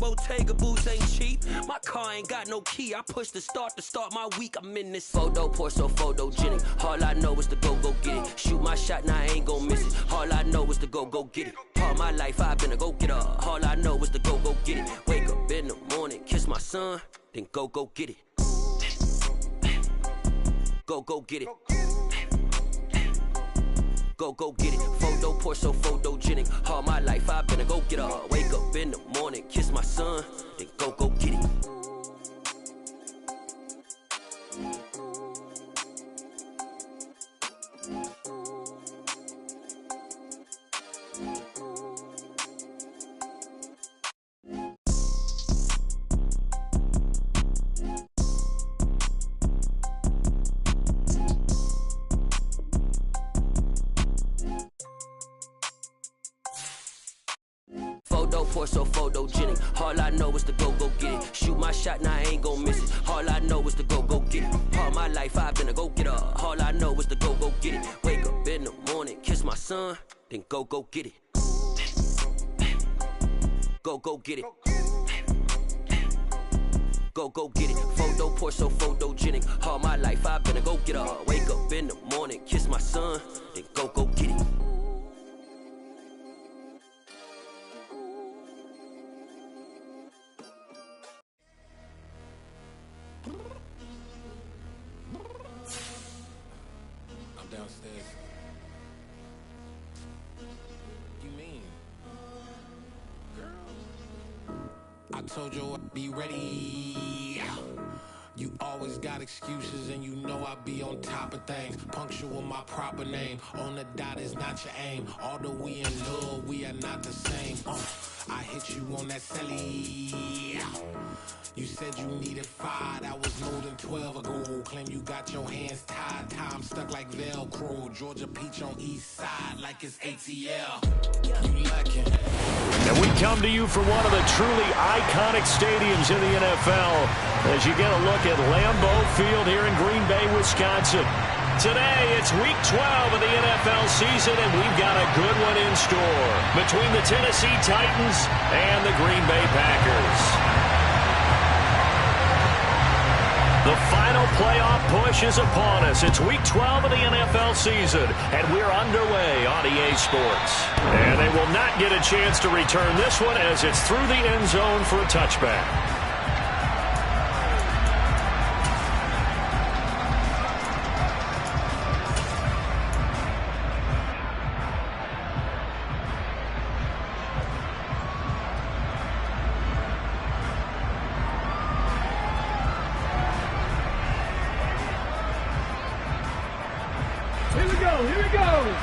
Bottega boots ain't cheap. My car ain't got no key. I push the start to start my week. I'm in this photo pour so photogenic. All I know is to go get it. Shoot my shot, now I ain't gon' miss it. All I know is to go get it. All my life I've been a go getter. All I know is to go get it. Wake up in the morning, kiss my son, then go get it. Go get it. Go get it. Photo pour so photogenic. All my life I've been a go getter. Wake up in the morning, kiss my son, then go get it. Pour so photogenic. All I know is to go get it. Shoot my shot, now I ain't gon' miss it. All I know is to go get it. All my life I've been a go getter. All I know is to go get it. Wake up in the morning, kiss my son, then go get it. Go get it. Go get it. Photo pour so photogenic. All my life I've been a go getter. Wake up in the morning, kiss my son, then go get it. Downstairs. You mean? Girl, I told you I'd be ready. You always got excuses and you know I be on top of things. Punctual my proper name. On the dot is not your aim. Although we in love, we are not the same. I hit you on that celly. You said you needed 5, that was more than 12 ago. Claim you got your hands tied, time stuck like Velcro. Georgia Peach on east side like it's ATL. You lacking. And we come to you from one of the truly iconic stadiums in the NFL as you get a look at Lambeau Field here in Green Bay, Wisconsin. Today, it's Week 12 of the NFL season, and we've got a good one in store between the Tennessee Titans and the Green Bay Packers. The final playoff push is upon us. It's Week 12 of the NFL season, and we're underway on EA Sports. And they will not get a chance to return this one as it's through the end zone for a touchback. Here we go.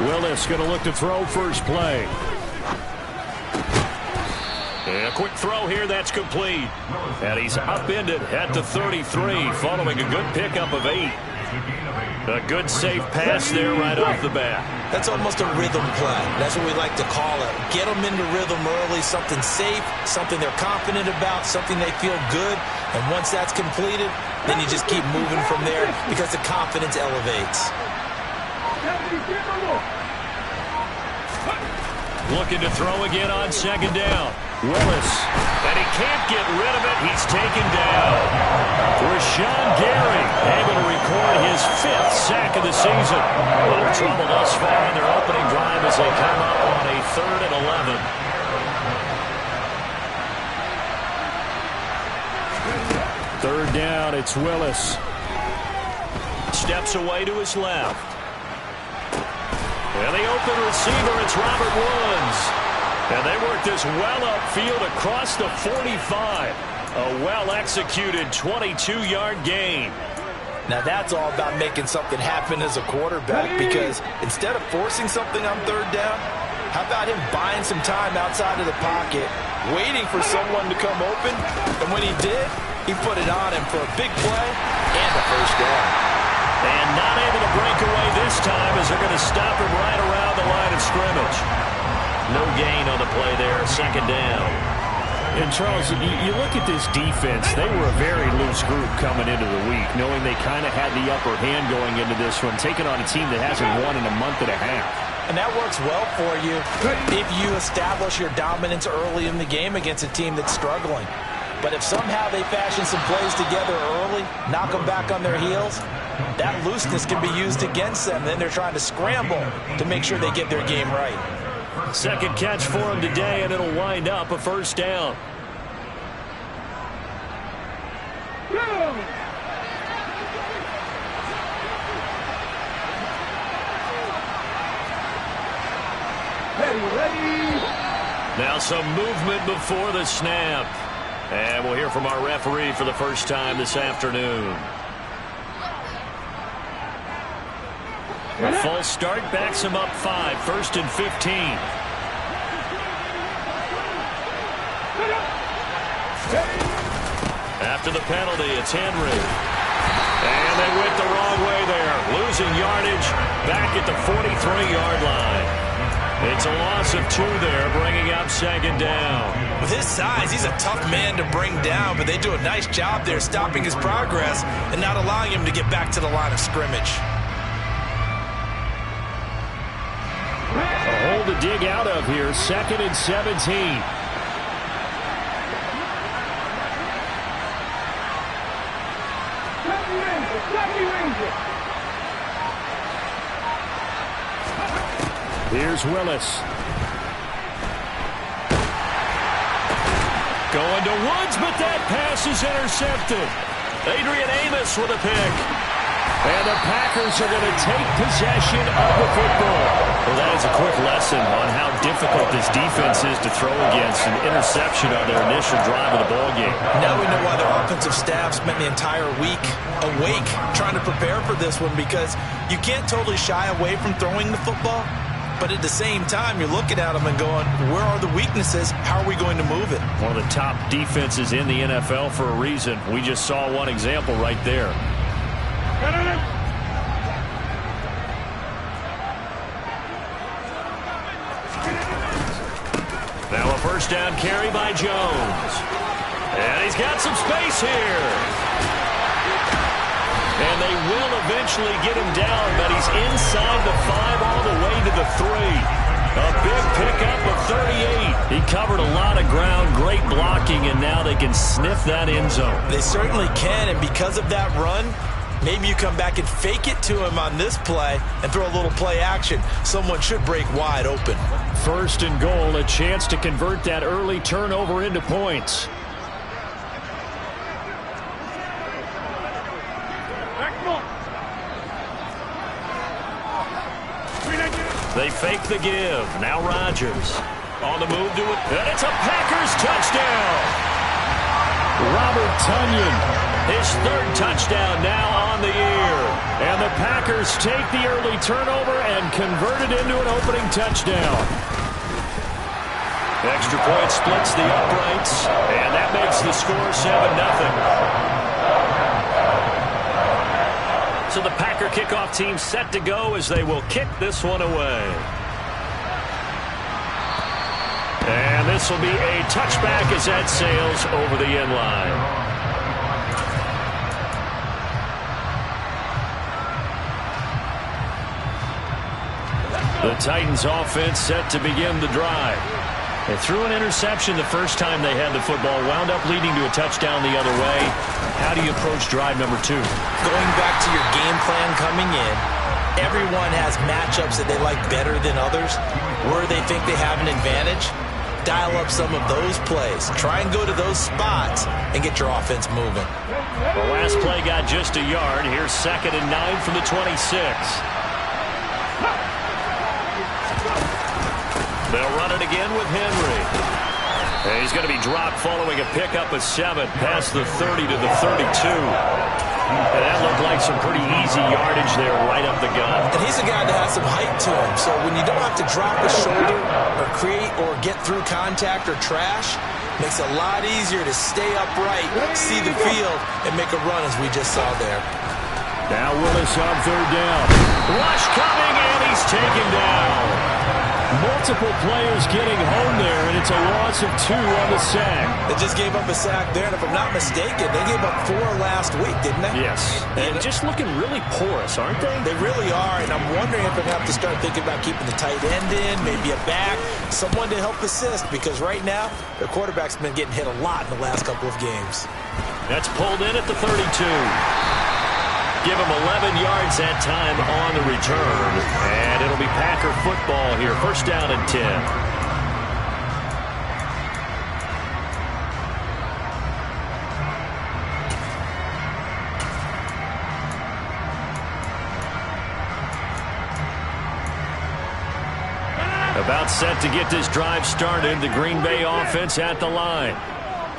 Willis going to look to throw first play. And a quick throw here, that's complete. And he's upended at the 33, following a good pickup of 8. A good safe pass there right off the bat. That's almost a rhythm play. That's what we like to call it. Get them into rhythm early, something safe, something they're confident about, something they feel good. And once that's completed, then you just keep moving from there because the confidence elevates. Looking to throw again on second down. Willis. And he can't get rid of it. He's taken down. Rashawn Gary able to record his 5th sack of the season. A little trouble thus far on their opening drive as they come up on a 3rd and 11. Third down, it's Willis. Steps away to his left. And the open receiver, it's Robert Woods. And they work this well upfield across the 45. A well-executed 22-yard gain. Now that's all about making something happen as a quarterback, because instead of forcing something on third down, how about him buying some time outside of the pocket, waiting for someone to come open, and when he did, he put it on him for a big play and a first down. And not able to break away this time as they're going to stop him right around the line of scrimmage. No gain on the play there, second down. And, Charles, you look at this defense, they were a very loose group coming into the week, knowing they kind of had the upper hand going into this one, taking on a team that hasn't won in a month and a half. And that works well for you if you establish your dominance early in the game against a team that's struggling. But if somehow they fashion some plays together early, knock them back on their heels, that looseness can be used against them. Then they're trying to scramble to make sure they get their game right. Second catch for him today, and it'll wind up a first down. Now some movement before the snap. And we'll hear from our referee for the first time this afternoon. A false start backs him up 5, 1st and 15. After the penalty, it's Henry. And they went the wrong way there. Losing yardage back at the 43-yard line. It's a loss of 2 there, bringing up second down. With his size, he's a tough man to bring down, but they do a nice job there stopping his progress and not allowing him to get back to the line of scrimmage. A hole to dig out of here, 2nd and 17. Here's Willis. Going to Woods, but that pass is intercepted. Adrian Amos with a pick. And the Packers are going to take possession of the football. Well, that is a quick lesson on how difficult this defense is to throw against an interception on their initial drive of the ballgame. Now we know why their offensive staff spent the entire week awake trying to prepare for this one, because you can't totally shy away from throwing the football. But at the same time, you're looking at them and going, where are the weaknesses? How are we going to move it? One of the top defenses in the NFL for a reason. We just saw one example right there. Now a first down carry by Jones. And he's got some space here. And they will eventually get him down, but he's inside the 5 all the way to the 3. A big pickup of 38. He covered a lot of ground, great blocking, and now they can sniff that end zone. They certainly can, and because of that run, maybe you come back and fake it to him on this play and throw a little play action. Someone should break wide open. 1st and goal, a chance to convert that early turnover into points. They fake the give. Now Rodgers on the move to it. And it's a Packers touchdown. Robert Tonyan, his 3rd touchdown now on the year. And the Packers take the early turnover and convert it into an opening touchdown. Extra point splits the uprights, and that makes the score 7-0. So the Packer kickoff team set to go as they will kick this one away. And this will be a touchback as that sails over the end line. The Titans offense set to begin the drive. They threw an interception the first time they had the football, wound up leading to a touchdown the other way. How do you approach drive number 2? Going back to your game plan coming in, everyone has matchups that they like better than others. Where they think they have an advantage, dial up some of those plays. Try and go to those spots and get your offense moving. The last play got just a yard. Here's 2nd and 9 from the 26. They'll run it again with Henry. And he's going to be dropped following a pickup of 7 past the 30 to the 32. And that looked like some pretty easy yardage there right up the gut. And he's a guy that has some height to him. So when you don't have to drop his shoulder or create or get through contact or trash, makes it a lot easier to stay upright, see the field, and make a run as we just saw there. Now Willis on 3rd down. Rush coming, and he's taken down. Multiple players getting home there, and it's a loss of 2 on the sack. They just gave up a sack there, and if I'm not mistaken, they gave up 4 last week, didn't they? Yes, and just looking really porous, aren't they? They really are, and I'm wondering if they're going to have to start thinking about keeping the tight end in, maybe a back, someone to help assist, because right now, their quarterback's been getting hit a lot in the last couple of games. That's pulled in at the 32. Give him 11 yards that time on the return. And it'll be Packer football here. First down and 10. About set to get this drive started. The Green Bay offense at the line.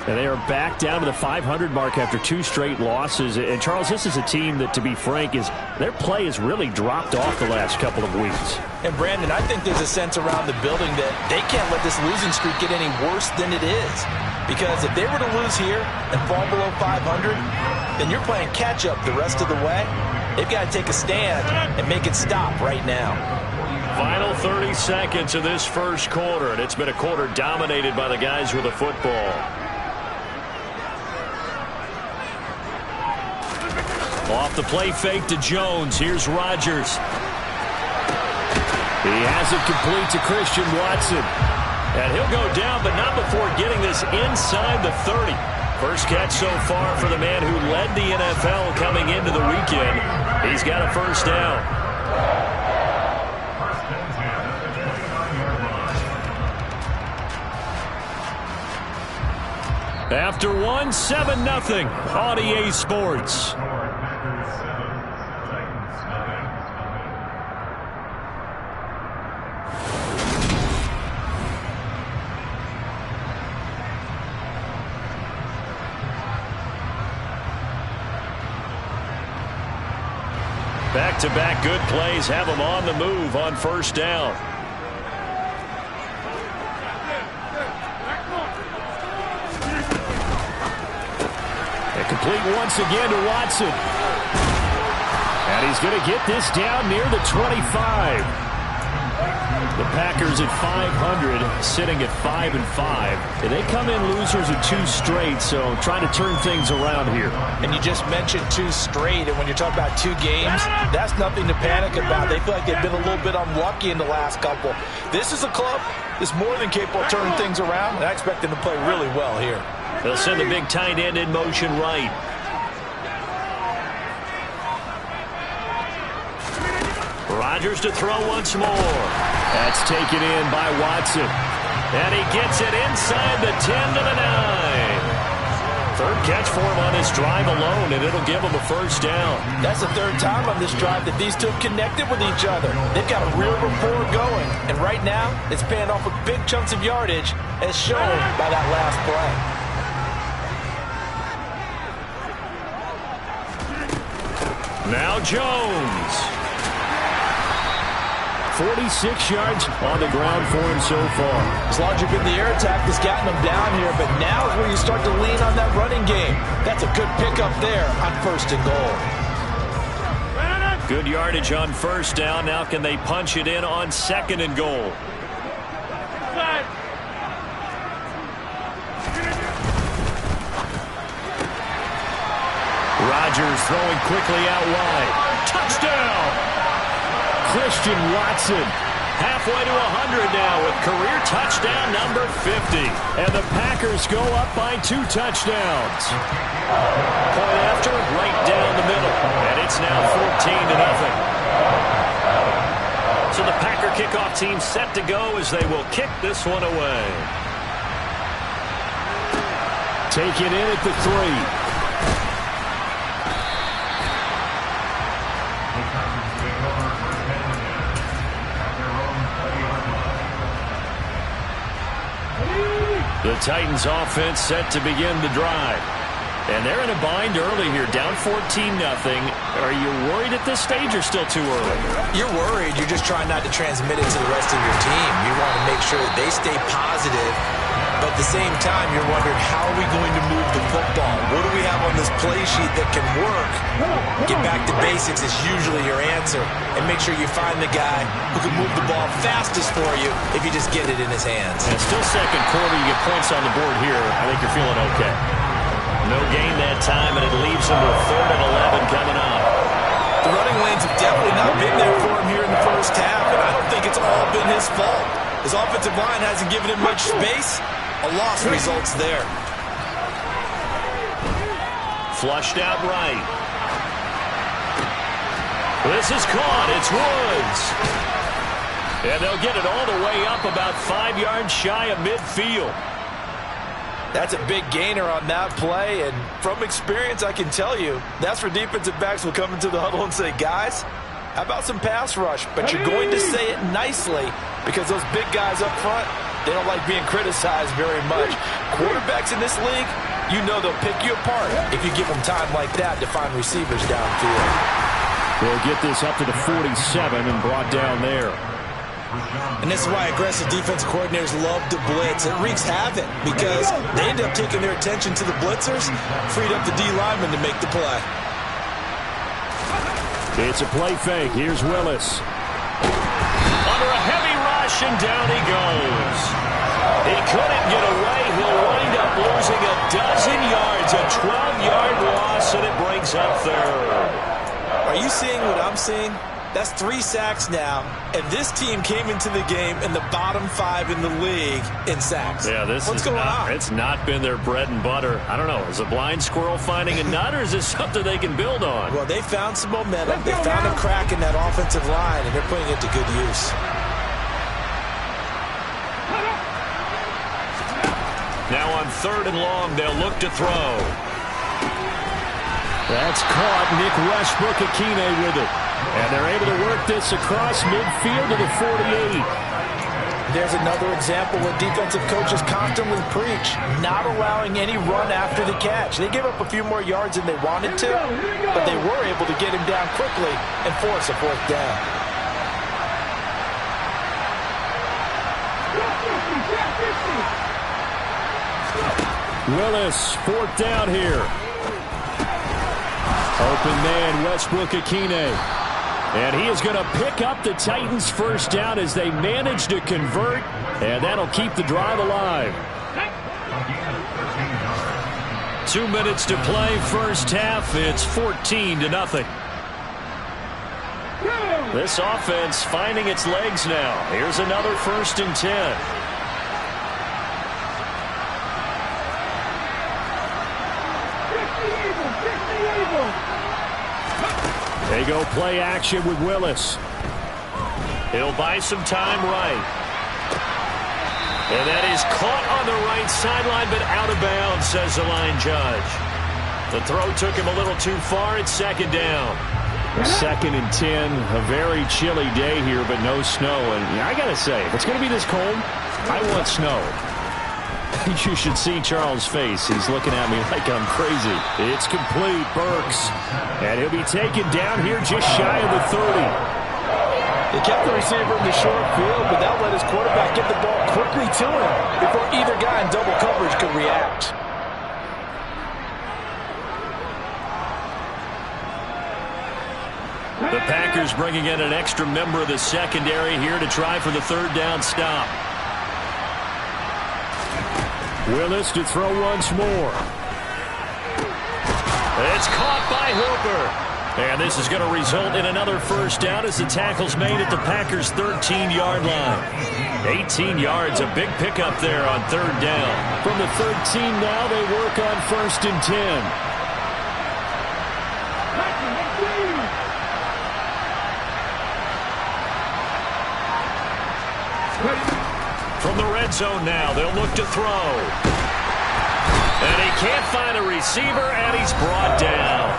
And they are back down to the 500 mark after 2 straight losses. And, Charles, this is a team that, to be frank, their play has really dropped off the last couple of weeks. And, Brandon, I think there's a sense around the building that they can't let this losing streak get any worse than it is. Because if they were to lose here and fall below 500, then you're playing catch-up the rest of the way. They've got to take a stand and make it stop right now. Final 30 seconds of this first quarter, and it's been a quarter dominated by the guys with the football. Off the play fake to Jones. Here's Rodgers. He has it complete to Christian Watson. And he'll go down, but not before getting this inside the 30. First catch so far for the man who led the NFL coming into the weekend. He's got a first down. After 1, 7-0 on EA Sports. Back-to-back good plays have them on the move on first down. And complete once again to Watson. And he's going to get this down near the 25. The Packers at 500, sitting at 5-5. And they come in losers of 2 straight, so trying to turn things around here. And you just mentioned 2 straight, and when you're talking about 2 games, that's nothing to panic about. They feel like they've been a little bit unlucky in the last couple. This is a club that's more than capable of turning things around, and I expect them to play really well here. They'll send the big tight end in motion right. Rodgers to throw once more. That's taken in by Watson. And he gets it inside the 10 to the 9. Third catch for him on this drive alone, and it'll give him a first down. That's the 3rd time on this drive that these 2 have connected with each other. They've got a real rapport going, and right now it's paying off with big chunks of yardage, as shown by that last play. Now Jones. 46 yards on the ground for him so far. As long as you've been the air attack that's gotten them down here, but now is where you start to lean on that running game. That's a good pickup there on 1st and goal. Good yardage on first down. Now can they punch it in on 2nd and goal? Rodgers throwing quickly out wide. Touchdown! Christian Watson halfway to 100 now with career touchdown number 50. And the Packers go up by 2 touchdowns. Point after, right down the middle. And it's now 14-0. So the Packer kickoff team set to go as they will kick this one away. Take it in at the 3. The Titans offense set to begin the drive. And they're in a bind early here, down 14-0. Are you worried at this stage or still too early? You're worried. You're just trying not to transmit it to the rest of your team. You want to make sure that they stay positive But at the same time, you're wondering, how are we going to move the football? What do we have on this play sheet that can work? Get back to basics is usually your answer. And make sure you find the guy who can move the ball fastest for you if you just get it in his hands. And still second quarter, you get points on the board here. I think you're feeling okay. No gain that time, and it leaves him with 3rd and 11 coming up. The running lanes have definitely not been there for him here in the first half, and I don't think it's all been his fault. His offensive line hasn't given him much space. A loss results there. Flushed out right. This is caught. It's Woods. And they'll get it all the way up about 5 yards shy of midfield. That's a big gainer on that play, and from experience, I can tell you, that's where defensive backs will come into the huddle and say, guys, how about some pass rush? But you're going to say it nicely because those big guys up front, they don't like being criticized very much. Quarterbacks in this league, you know they'll pick you apart if you give them time like that to find receivers downfield. They'll get this up to the 47 and brought down there. And this is why aggressive defensive coordinators love to blitz. It wreaks havoc because they end up taking their attention to the blitzers, freed up the D lineman to make the play. It's a play fake. Here's Willis. Under a heavy rush, and down he goes. He couldn't get away. He'll wind up losing a dozen yards, a 12-yard loss, and it brings up 3rd. Are you seeing what I'm seeing? That's 3 sacks now, and this team came into the game in the bottom 5 in the league in sacks. Yeah, What's going on? It's not been their bread and butter. I don't know. Is a blind squirrel finding a nut, or is this something they can build on? Well, they found some momentum. They found a crack in that offensive line, and they're putting it to good use. Now on 3rd and long, they'll look to throw. That's caught. Nick Westbrook-Akine with it. And they're able to work this across midfield to the 48. There's another example where defensive coaches constantly preach, not allowing any run after the catch. They gave up a few more yards than they wanted to, but they were able to get him down quickly and force a 4th down. Willis, 4th down here. Open man, Westbrook-Akine. And he is going to pick up the Titans' 1st down as they manage to convert, and that'll keep the drive alive. 2 minutes to play, first half. It's 14-0. This offense finding its legs now. Here's another 1st and 10. They go play action with Willis. He'll buy some time right. And that is caught on the right sideline, but out of bounds, says the line judge. The throw took him a little too far. It's 2nd down. 2nd and 10. A very chilly day here, but no snow. And I got to say, if it's going to be this cold, I want snow. You should see Charles' face. He's looking at me like I'm crazy. It's complete. Burks. And he'll be taken down here just shy of the 30. They kept the receiver in the short field, but that let his quarterback get the ball quickly to him before either guy in double coverage could react. The Packers bringing in an extra member of the secondary here to try for the 3rd down stop. Willis to throw once more. It's caught by Hooper. And this is going to result in another 1st down as the tackle's made at the Packers' 13-yard line. 18 yards, a big pickup there on 3rd down. From the 13 now, they work on 1st and 10. From the red zone now, they'll look to throw. And he can't find a receiver, and he's brought down.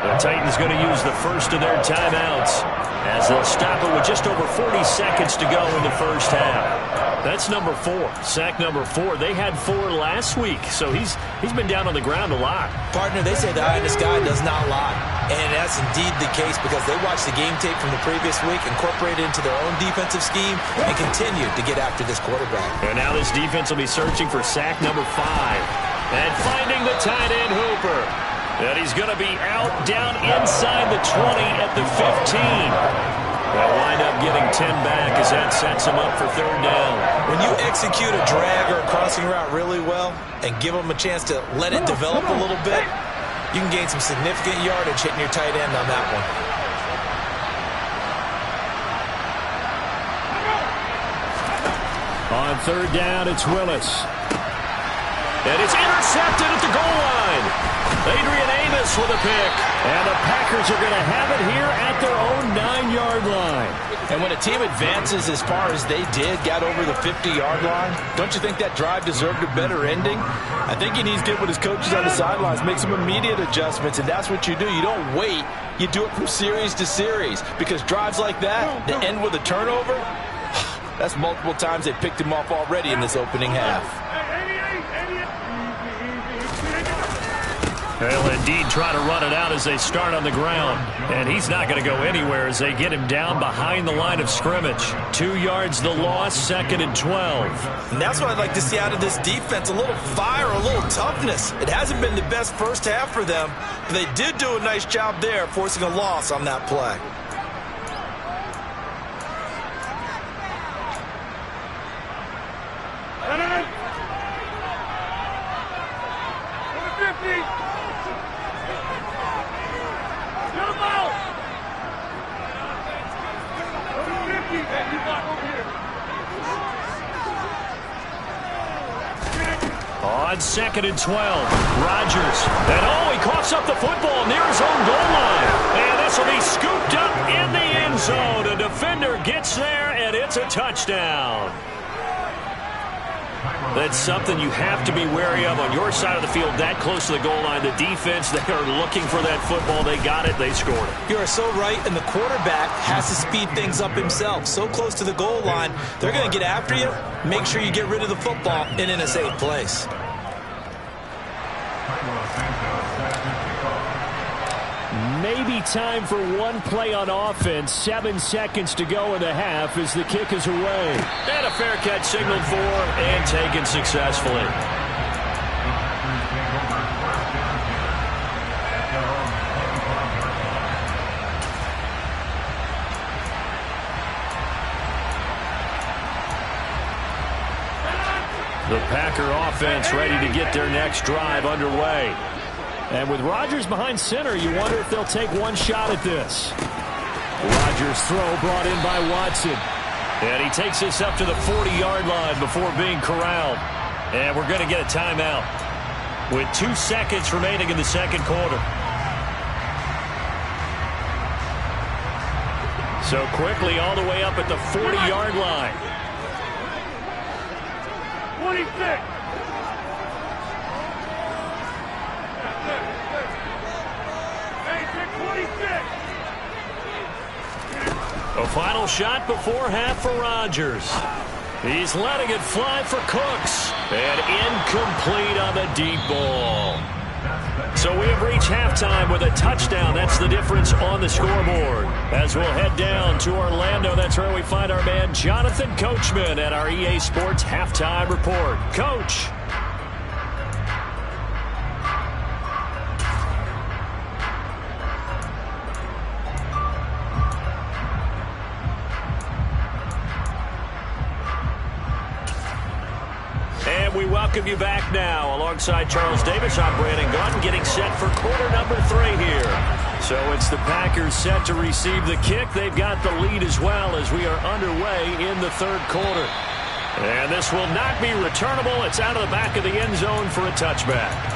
The Titans going to use the first of their timeouts as they'll stop it with just over 40 seconds to go in the first half. That's number 4. Sack number 4. They had 4 last week, so he's been down on the ground a lot. Partner, they say the eye in the sky does not lie. And that's indeed the case because they watched the game tape from the previous week, incorporated it into their own defensive scheme, and continue to get after this quarterback. And now this defense will be searching for sack number 5. And finding the tight end Hooper. And he's going to be out down inside the 20 at the 15. They'll wind up getting 10 back as that sets him up for 3rd down. When you execute a drag or a crossing route really well and give them a chance to let it develop a little bit, you can gain some significant yardage hitting your tight end on that one. On 3rd down, it's Willis. And it's intercepted at the goal line. Adrian Amos with a pick. And the Packers are going to have it here at their own 9-yard line. And when a team advances as far as they did, got over the 50-yard line, don't you think that drive deserved a better ending? I think he needs to get with his coaches on the sidelines, make some immediate adjustments, and that's what you do. You don't wait. You do it from series to series because drives like that, that end with a turnover, that's multiple times they picked him off already in this opening half. They'll indeed try to run it out as they start on the ground. And he's not going to go anywhere as they get him down behind the line of scrimmage. 2 yards the loss, 2nd and 12. And that's what I'd like to see out of this defense, a little fire, a little toughness. It hasn't been the best first half for them, but they did do a nice job there forcing a loss on that play. On 2nd and 12, Rodgers. And he coughs up the football near his own goal line. And this will be scooped up in the end zone. A defender gets there, and it's a touchdown. That's something you have to be wary of on your side of the field, that close to the goal line. The defense, they are looking for that football. They got it. They scored it. You are so right, and the quarterback has to speed things up himself. So close to the goal line, they're going to get after you. Make sure you get rid of the football and in a safe place. Maybe time for one play on offense. 7 seconds to go in the half as the kick is away. And a fair catch signaled for and taken successfully. The Packer offense ready to get their next drive underway. And with Rodgers behind center, you wonder if they'll take one shot at this. Rodgers' throw brought in by Watson. And he takes this up to the 40-yard line before being corralled. And we're going to get a timeout with 2 seconds remaining in the second quarter. So quickly all the way up at the 40-yard line. 26. A final shot before half for Rodgers. He's letting it fly for Cooks. And incomplete on the deep ball. So we have reached halftime with a touchdown. That's the difference on the scoreboard. As we'll head down to Orlando, that's where we find our man Jonathan Coachman at our EA Sports Halftime Report. Coach. We welcome you back now. Alongside Charles Davis, I'm Brandon Gaudin, getting set for quarter number 3 here. So it's the Packers set to receive the kick. They've got the lead as well as we are underway in the third quarter. And this will not be returnable. It's out of the back of the end zone for a touchback.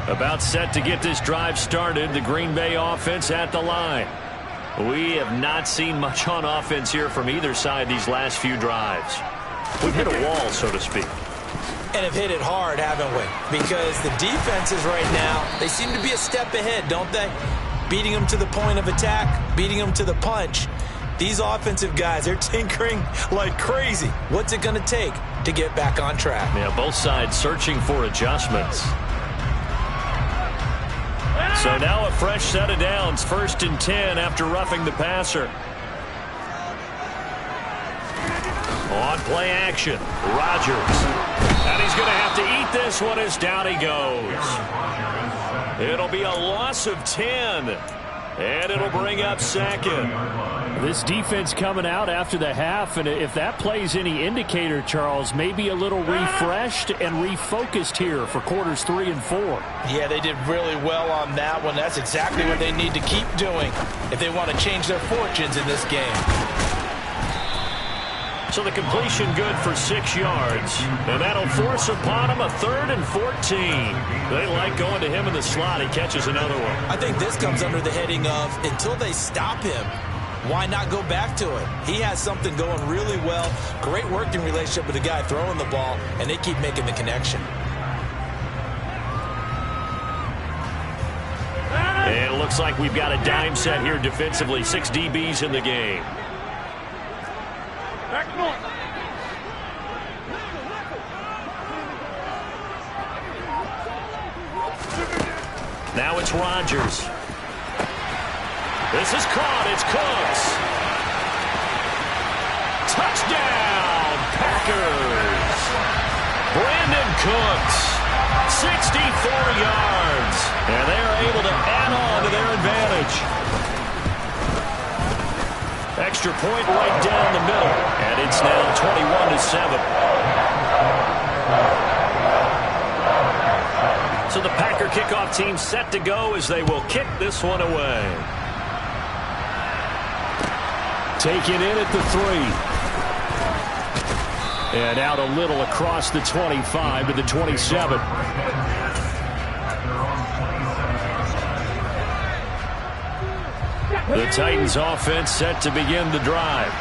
About set to get this drive started. The Green Bay offense at the line. We have not seen much on offense here from either side these last few drives. We've hit a wall, so to speak. And have hit it hard, haven't we? Because the defenses right now, they seem to be a step ahead, don't they? Beating them to the point of attack, beating them to the punch. These offensive guys, they're tinkering like crazy. What's it going to take to get back on track? Yeah, both sides searching for adjustments. So now a fresh set of downs, 1st and 10 after roughing the passer. On play action, Rodgers. And he's going to have to eat this one as down he goes. It'll be a loss of 10. And it'll bring up 2nd. This defense coming out after the half, and if that plays any indicator, Charles, maybe a little refreshed and refocused here for quarters 3 and 4. Yeah, they did really well on that one. That's exactly what they need to keep doing if they want to change their fortunes in this game. So the completion good for 6 yards. And that'll force upon him a 3rd and 14. They like going to him in the slot. He catches another one. I think this comes under the heading of until they stop him, why not go back to it? He has something going really well. Great working relationship with the guy throwing the ball, and they keep making the connection. And it looks like we've got a dime set here defensively. 6 DBs in the game. Now it's Rodgers. This is caught. It's Cooks. Touchdown, Packers. Brandon Cooks, 64 yards. And they are able to add on to their advantage. Extra point right down the middle. And it's now 21-7. So the Packer kickoff team set to go as they will kick this one away. Taken in at the 3. And out a little across the 25 to the 27. The Titans offense set to begin the drive.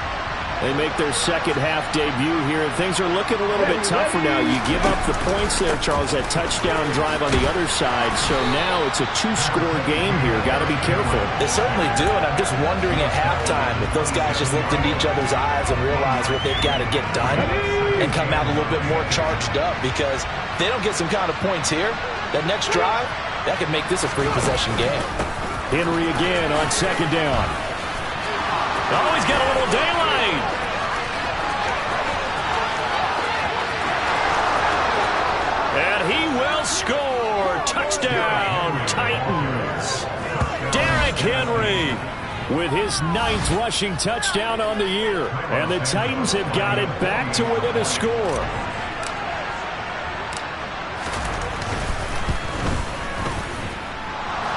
They make their second half debut here, and things are looking a little bit tougher now. You give up the points there, Charles, that touchdown drive on the other side. So now it's a 2-score game here. Got to be careful. They certainly do, and I'm just wondering at halftime if those guys just looked into each other's eyes and realized what they've got to get done and come out a little bit more charged up, because if they don't get some kind of points here, that next drive, that could make this a 3-possession game. Henry again on 2nd down. Oh, he's got a little daylight. And he will score. Touchdown, Titans. Derrick Henry with his 9th rushing touchdown on the year. And the Titans have got it back to within a score.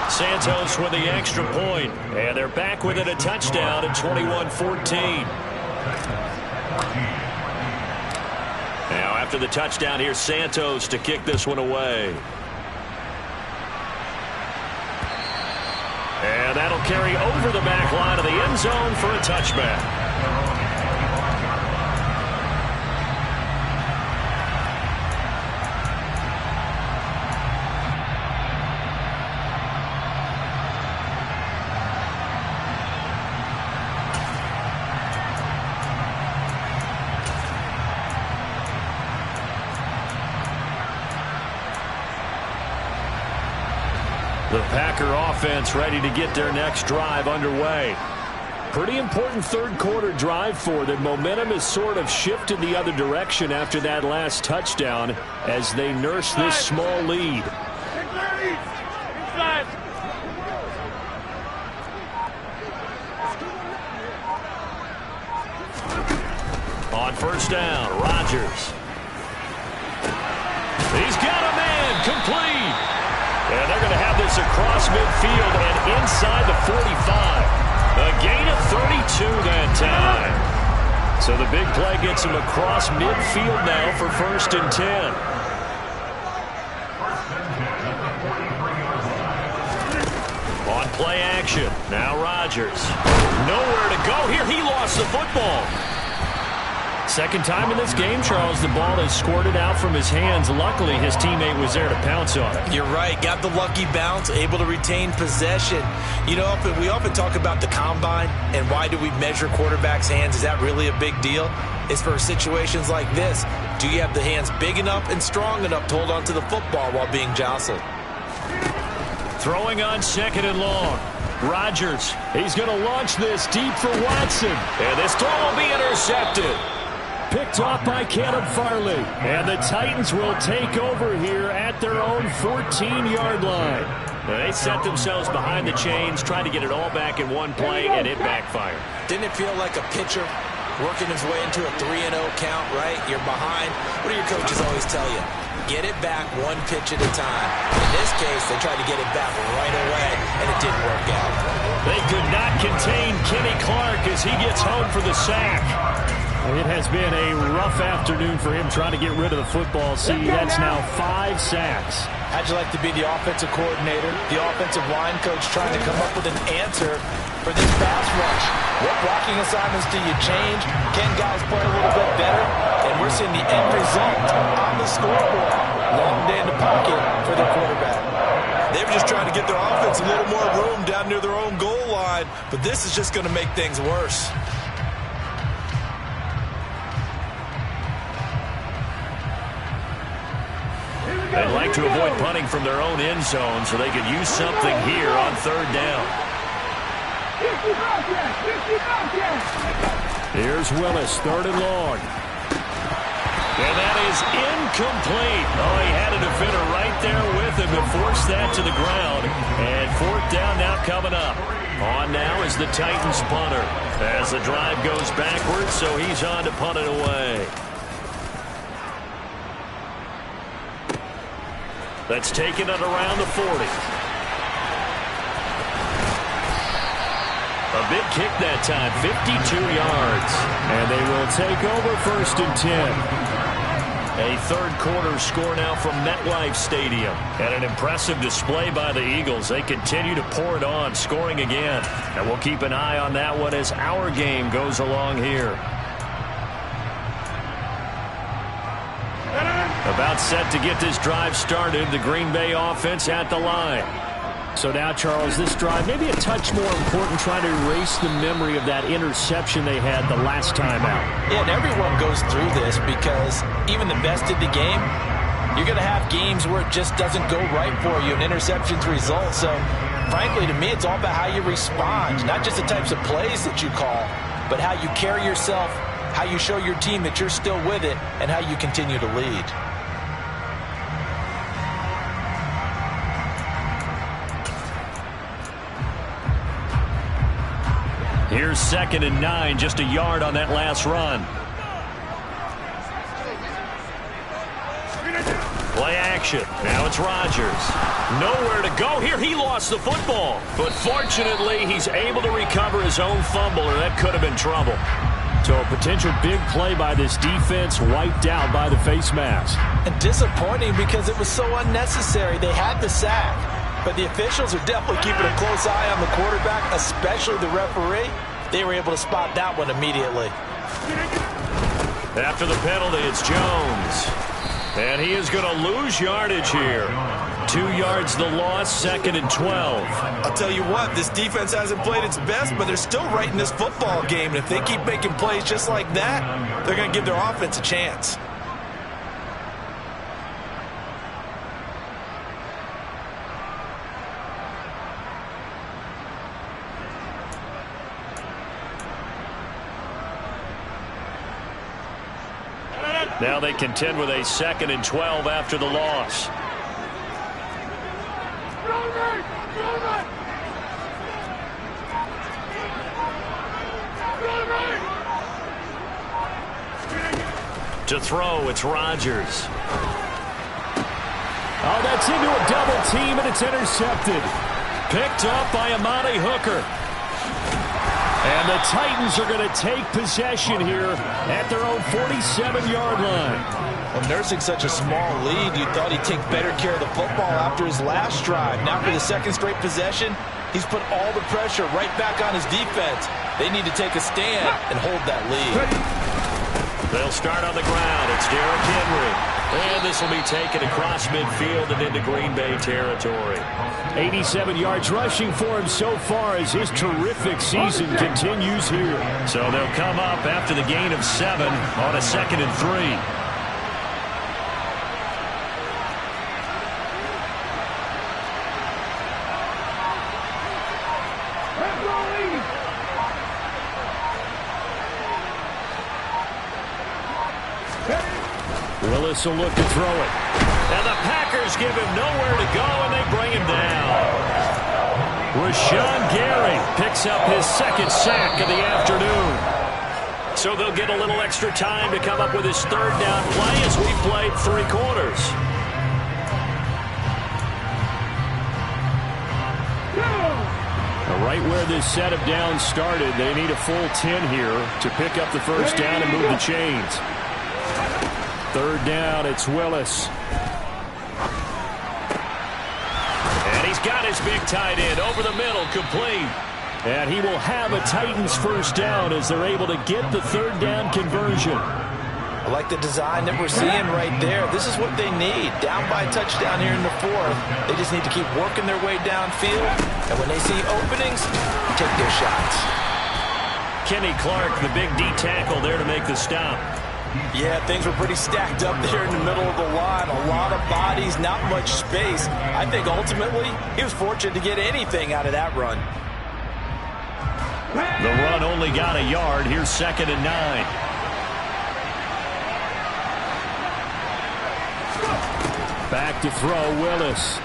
Santos with the extra point, and they're back within a touchdown at 21-14. Now after the touchdown, here's Santos to kick this one away. And that'll carry over the back line of the end zone for a touchback. The Packer offense ready to get their next drive underway. Pretty important third quarter drive for them. Momentum has sort of shifted the other direction after that last touchdown as they nurse this small lead. On 1st down, Rodgers. He's got a man, complete. And they're going to have this across midfield and inside the 45. A gain of 32 that time. So the big play gets him across midfield now for 1st and 10. Play action. Now Rodgers. Nowhere to go here. He lost the football. Second time in this game, Charles, the ball is squirted out from his hands. Luckily, his teammate was there to pounce on it. You're right. Got the lucky bounce, able to retain possession. You know, we often talk about the combine and why do we measure quarterbacks' hands. Is that really a big deal? It's for situations like this. Do you have the hands big enough and strong enough to hold on to the football while being jostled? Throwing on 2nd and long. Rodgers, he's going to launch this deep for Watson. And this throw will be intercepted. Picked off by Caleb Farley. And the Titans will take over here at their own 14-yard line. They set themselves behind the chains, trying to get it all back in one play, and it backfired. Didn't it feel like a pitcher working his way into a 3-0 count, right? You're behind. What do your coaches always tell you? Get it back one pitch at a time. In this case, they tried to get it back right away, and it didn't work out. They could not contain Kenny Clark as he gets home for the sack. It has been a rough afternoon for him trying to get rid of the football. See, that's now 5 sacks. How'd you like to be the offensive coordinator, the offensive line coach trying to come up with an answer for this pass rush? What blocking assignments do you change? Can guys play a little bit better? And we're seeing the end result on the scoreboard. Long day in the pocket for their quarterback. They were just trying to get their offense a little more room down near their own goal line, but this is just going to make things worse. They'd like to avoid punting from their own end zone so they could use something here on 3rd down. Here's Willis, 3rd and long. And that is incomplete. Oh, he had a defender right there with him to force that to the ground. And 4th down now coming up. On now is the Titans punter as the drive goes backwards, so he's on to punt it away. That's taken it around the 40. A big kick that time, 52 yards. And they will take over 1st and 10. A 3rd quarter score now from MetLife Stadium. And an impressive display by the Eagles. They continue to pour it on, scoring again. And we'll keep an eye on that one as our game goes along here. About set to get this drive started. The Green Bay offense at the line. So now, Charles, this drive maybe a touch more important, trying to erase the memory of that interception they had the last time out. Yeah, and everyone goes through this because even the best in the game, you're going to have games where it just doesn't go right for you, and interceptions result. So, frankly, to me, it's all about how you respond, not just the types of plays that you call, but how you carry yourself, how you show your team that you're still with it, and how you continue to lead. Here's 2nd and 9, just a yard on that last run. Play action. Now it's Rodgers. Nowhere to go here. He lost the football. But fortunately, he's able to recover his own fumble, or that could have been trouble. So a potential big play by this defense wiped out by the face mask. And disappointing because it was so unnecessary. They had the sack. But the officials are definitely keeping a close eye on the quarterback, especially the referee. They were able to spot that one immediately. After the penalty, it's Jones. And he is going to lose yardage here. 2 yards the loss, 2nd and 12. I'll tell you what, this defense hasn't played its best, but they're still right in this football game. And if they keep making plays just like that, they're going to give their offense a chance. Now they contend with a 2nd and 12 after the loss. To throw, it's Rodgers. Oh, that's into a double team, and it's intercepted. Picked up by Amani Hooker. And the Titans are going to take possession here at their own 47-yard line. Well, nursing such a small lead, you thought he'd take better care of the football after his last drive. Now for the 2nd straight possession, He's put all the pressure right back on his defense. They need to take a stand and hold that lead. They'll start on the ground. It's Derrick Henry. And this will be taken across midfield and into Green Bay territory. 87 yards rushing for him so far as his terrific season continues here. So they'll come up after the gain of 7 on a 2nd and 3. Willis will look to throw it. And the Packers give him nowhere to go, and they bring him down. Rashawn Gary picks up his 2nd sack of the afternoon. So they'll get a little extra time to come up with his 3rd down play as we played 3 quarters. Right where this set of downs started, they need a full 10 here to pick up the 1st down and move the chains. 3rd down, it's Willis. And he's got his big tight end over the middle, complete. And he will have a Titans 1st down as they're able to get the 3rd down conversion. I like the design that we're seeing right there. This is what they need. Down by a touchdown here in the 4th. They just need to keep working their way downfield. And when they see openings, take their shots. Kenny Clark, the big D tackle there to make the stop. Yeah, things were pretty stacked up there in the middle of the line. A lot of bodies, not much space. I think ultimately he was fortunate to get anything out of that run. The run only got a yard. Here's 2nd and 9. Back to throw, Willis.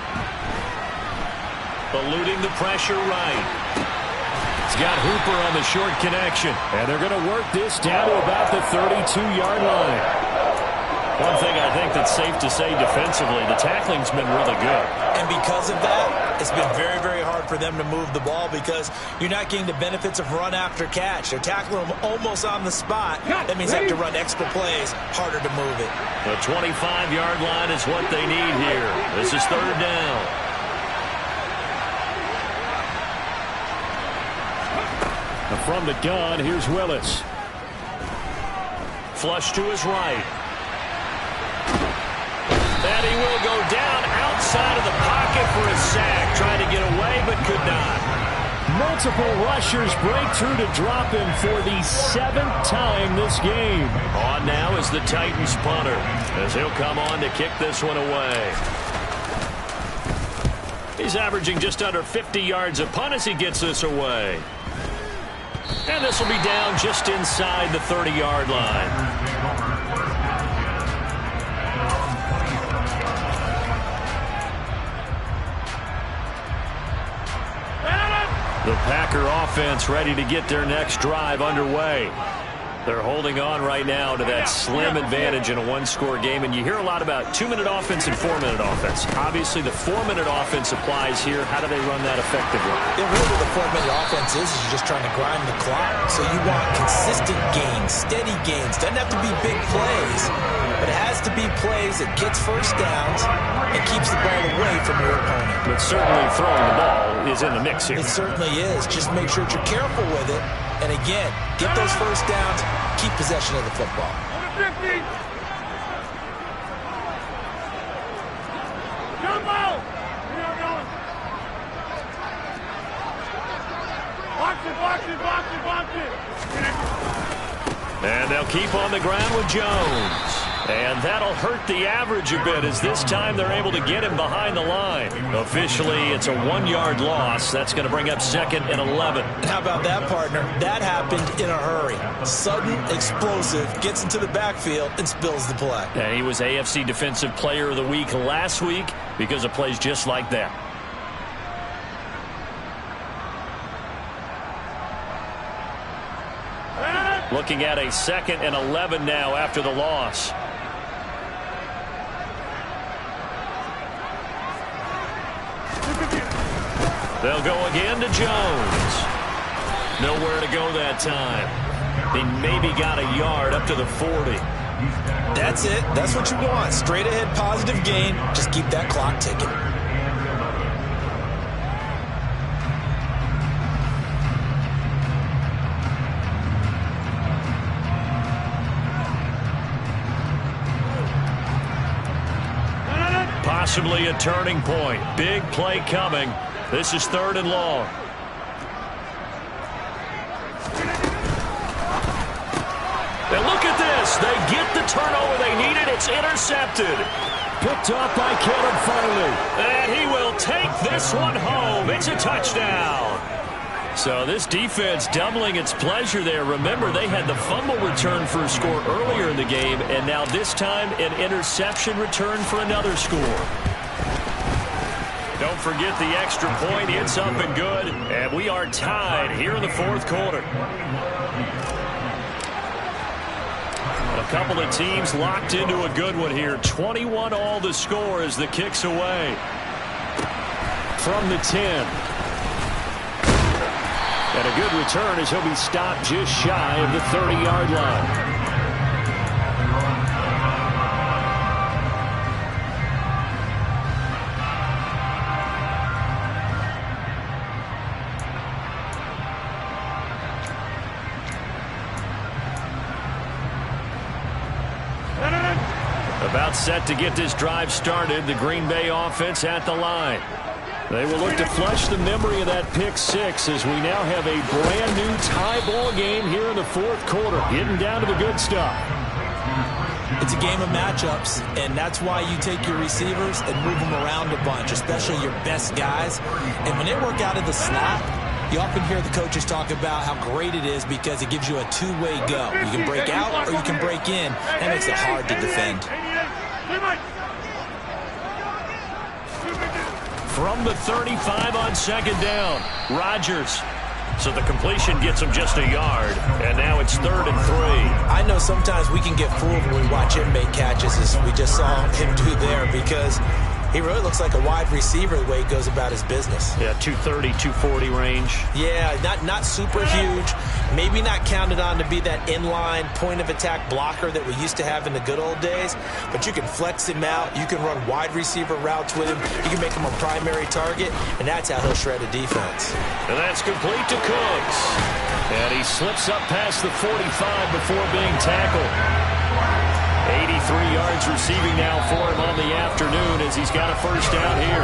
Eluding the pressure right. He's got Hooper on the short connection. And they're going to work this down to about the 32-yard line. One thing I think that's safe to say defensively, the tackling's been really good. And because of that, it's been very, very hard for them to move the ball because you're not getting the benefits of run after catch. They're tackling them almost on the spot. That means they have to run extra plays, harder to move it. The 25-yard line is what they need here. This is 3rd down. From the gun, here's Willis. Flush to his right. And he will go down outside of the pocket for a sack. Trying to get away, but could not. Multiple rushers break through to drop him for the 7th time this game. On now is the Titans punter, as he'll come on to kick this one away. He's averaging just under 50 yards a punt as he gets this away. And this will be down just inside the 30-yard line. The Packer offense ready to get their next drive underway. They're holding on right now to that slim advantage in a 1-score game. And you hear a lot about 2-minute offense and 4-minute offense. Obviously, the 4-minute offense applies here. How do they run that effectively? Yeah, really the 4-minute offense is you're just trying to grind the clock. So you want consistent gains, steady gains. Doesn't have to be big plays, but it has to be plays that gets 1st downs and keeps the ball away from your opponent. But certainly throwing the ball is in the mix here. It certainly is. Just make sure that you're careful with it. And again, get those 1st downs, keep possession of the football. And they'll keep on the ground with Jones. And that'll hurt the average a bit as this time they're able to get him behind the line. Officially, it's a 1-yard loss. That's going to bring up 2nd and 11. How about that, partner? That happened in a hurry. Sudden, explosive, gets into the backfield and spills the play. And he was AFC Defensive Player of the Week last week because of plays just like that. Looking at a 2nd and 11 now after the loss. They'll go again to Jones. Nowhere to go that time. He maybe got a yard up to the 40. That's it. That's what you want. Straight ahead positive gain. Just keep that clock ticking. Possibly a turning point. Big play coming. This is 3rd and long. And look at this. They get the turnover they needed. It's intercepted. Picked off by Caleb Farley. And he will take this one home. It's a touchdown. So this defense doubling its pleasure there. Remember, they had the fumble return for a score earlier in the game, and now this time an interception return for another score. Don't forget the extra point. It's up and good, and we are tied here in the 4th quarter. A couple of teams locked into a good one here. 21 all the score as the kick's away. From the 10. And a good return as he'll be stopped just shy of the 30-yard line. About set to get this drive started. The Green Bay offense at the line. They will look to flush the memory of that pick 6 as we now have a brand new tie ball game here in the 4th quarter. Getting down to the good stuff. It's a game of matchups, and that's why you take your receivers and move them around a bunch, especially your best guys. And when they work out of the slot, you often hear the coaches talk about how great it is because it gives you a two-way go. You can break out or you can break in. That makes it hard to defend. From the 35 on 2nd down, Rodgers. So the completion gets him just a yard, and now it's 3rd and 3. I know sometimes we can get fooled when we watch him make catches, as we just saw him do there, because he really looks like a wide receiver the way he goes about his business. Yeah, 230, 240 range. Yeah, not super huge. Maybe not counted on to be that inline point-of-attack blocker that we used to have in the good old days. But you can flex him out. You can run wide receiver routes with him. You can make him a primary target, and that's how he'll shred a defense. And that's complete to Cooks. And he slips up past the 45 before being tackled. 83 yards receiving now for him on the afternoon as he's got a first down here.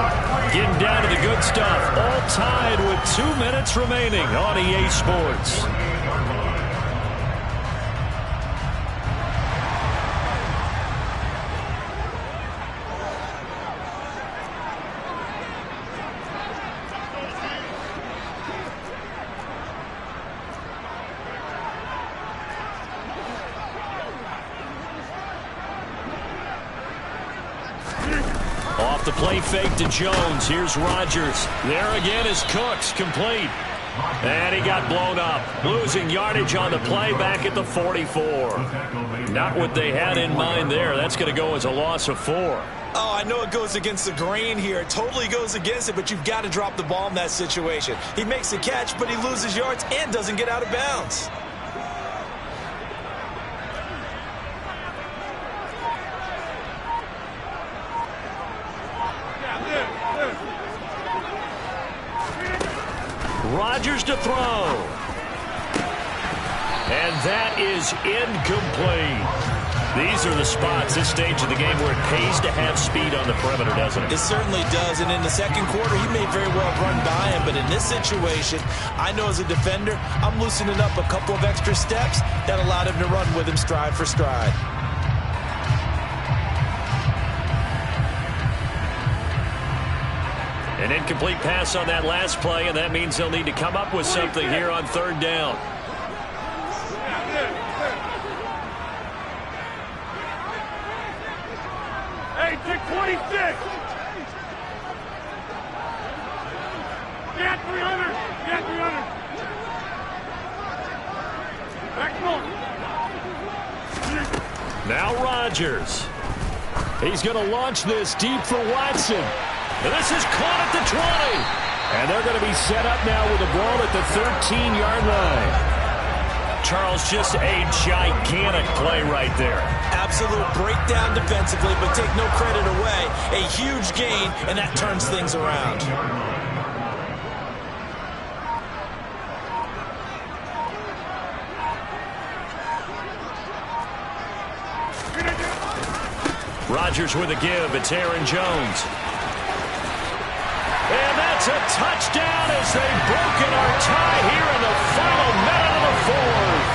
Getting down to the good stuff. All tied with 2 minutes remaining on EA Sports. Off the play fake to Jones. Here's Rodgers. There again is Cooks, complete. And he got blown up. Losing yardage on the play back at the 44. Not what they had in mind there. That's going to go as a loss of 4. Oh, I know it goes against the grain here. It totally goes against it, but you've got to drop the ball in that situation. He makes a catch, but he loses yards and doesn't get out of bounds. Rodgers to throw. And that is incomplete. These are the spots, this stage of the game, where it pays to have speed on the perimeter, doesn't it? It certainly does, and in the 2nd quarter, he may very well run by him, but in this situation, I know as a defender, I'm loosening up a couple of extra steps that allowed him to run with him stride for stride. An incomplete pass on that last play, and that means they'll need to come up with something here on 3rd down. Hey, kick 26! Get 300! Get 300! Back more! Now Rodgers. He's going to launch this deep for Watson. And this is caught at the 20. And they're going to be set up now with the ball at the 13-yard line. Charles, just a gigantic play right there. Absolute breakdown defensively, but take no credit away. A huge gain, and that turns things around. Rodgers with a give. It's Aaron Jones. And that's a touchdown as they've broken our tie here in the final minute of the fourth.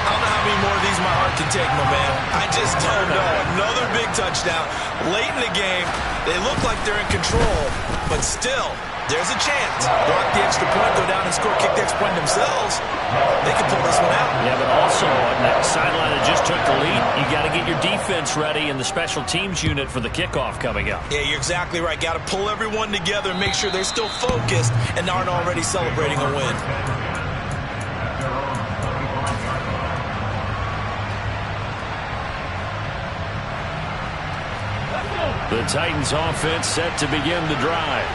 I don't know how many more of these my heart can take, my man. I just don't know. Another big touchdown. Late in the game, they look like they're in control, but still, there's a chance. Block the extra point, go down and score, kick the extra point themselves. They can pull this one out. Yeah, but also on that sideline that just took the lead, you got to get your defense ready and the special teams unit for the kickoff coming up. Yeah, you're exactly right. Got to pull everyone together and make sure they're still focused and aren't already celebrating a win. The Titans offense set to begin the drive.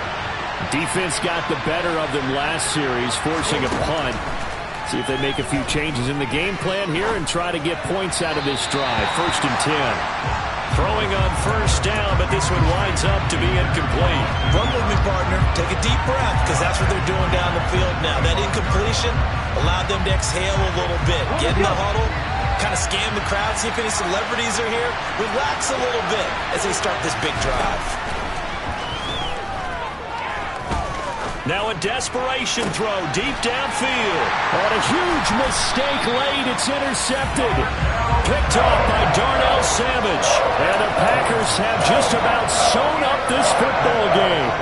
Defense got the better of them last series, forcing a punt. See if they make a few changes in the game plan here and try to get points out of this drive. 1st and 10. Throwing on first down, but this one winds up to be incomplete. Run with me, partner. Take a deep breath, because that's what they're doing down the field now. That incompletion allowed them to exhale a little bit. Get in the huddle, kind of scan the crowd, see if any celebrities are here. Relax a little bit as they start this big drive. Now a desperation throw deep downfield. On a huge mistake late, it's intercepted. Picked off by Darnell Savage. And the Packers have just about sewn up this football game.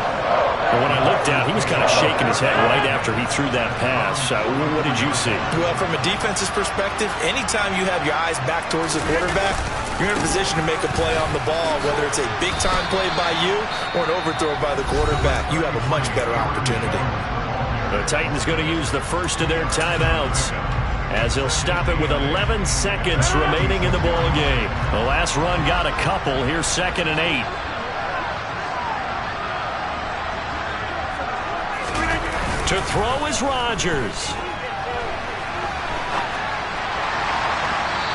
And when I looked down, he was kind of shaking his head right after he threw that pass. What did you see? Well, from a defense's perspective, anytime you have your eyes back towards the quarterback, you're in a position to make a play on the ball, whether it's a big-time play by you or an overthrow by the quarterback. You have a much better opportunity. The Titans going to use the first of their timeouts as they'll stop it with 11 seconds remaining in the ball game. The last run got a couple. Here's 2nd and 8. To throw is Rodgers.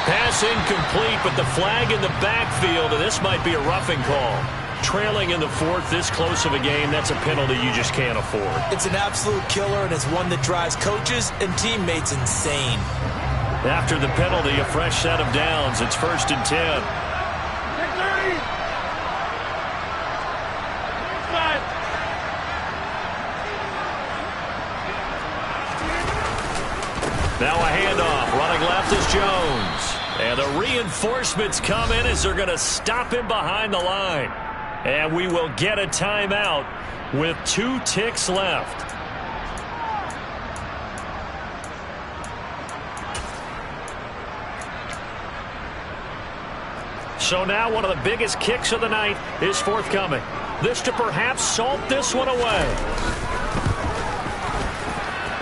Pass incomplete, but the flag in the backfield, and this might be a roughing call. Trailing in the 4th, this close of a game, that's a penalty you just can't afford. It's an absolute killer, and it's one that drives coaches and teammates insane. After the penalty, a fresh set of downs. It's 1st and 10. Now a handoff. Running left is Jones. And the reinforcements come in as they're going to stop him behind the line. And we will get a timeout with 2 ticks left. So now one of the biggest kicks of the night is forthcoming. This to perhaps salt this one away.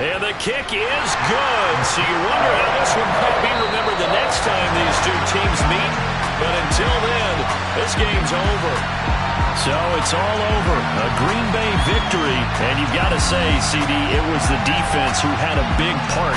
And the kick is good. So you wonder how this one might be remembered the next time these two teams meet. But until then, this game's over. So it's all over. A Green Bay victory. And you've got to say, CD, it was the defense who had a big part